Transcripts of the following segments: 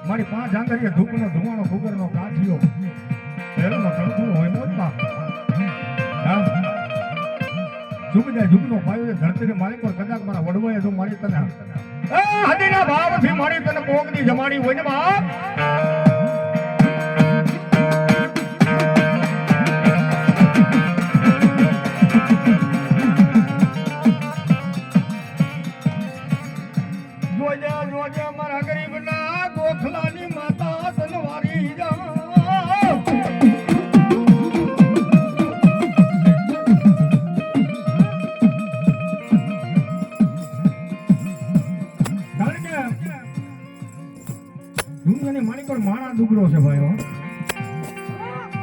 મારી પાંચ આંગળીએ ધૂપનો ધુમાડો ફુગરનો કાઠિયો પહેરનો તણખું હોય મોજમાં ઝુકજાય ઝુકનો પાયો ધરતીને મારી પર કદાચ મારા વડવાએ તો મારી તને હદીના ભાવથી મારી તને કોકની જમાડી હોય ને બાપ દુગરો છે ભાઈ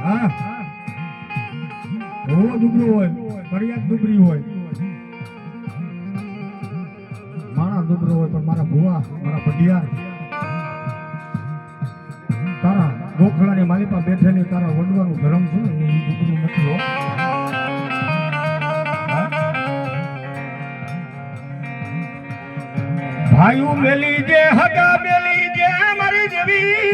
હા ઓ દુગરો હોય ફરિયાદ દુગરી હોય મારા દુગરો હોય પણ મારા ભુવા મારા પટિયાર તારા ગોખલાની માલિપા બેઠેલી તારા વડવાનું ગરમ છે ને એ દુગરું નથી હો ભાઈઓ મેલી જે હગા મેલી જે મારી જેવી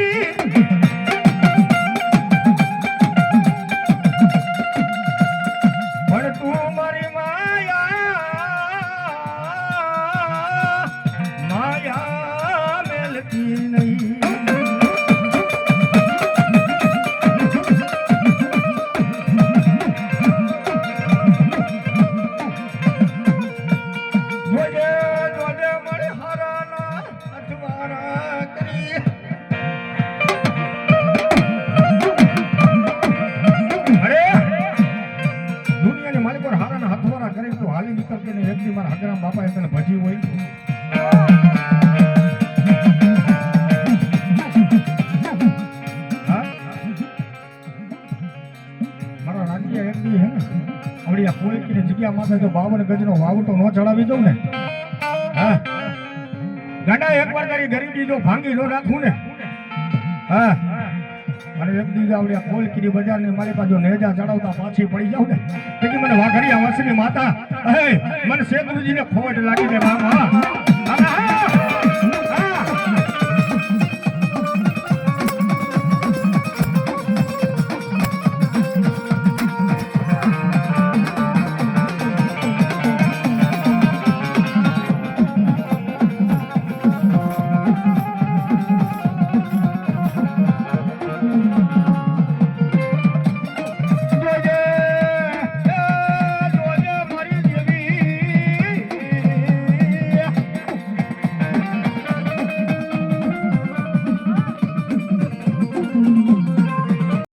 જો 52 ગજનો વાવટો ન ચડાવી દઉં ને હા ગાડા એકવાર તારી ગરીબી જો ભાંગી ન રાખું ને હા અને એક દી આવડ્યા કોલકીની બજારની મારી પાસે નેજા ચડાવતા પાછી પડી જાવ ને તેથી મને વાઘડિયા વસની માતા મને શેત્રુજીને ખોટ લાગી દે મામા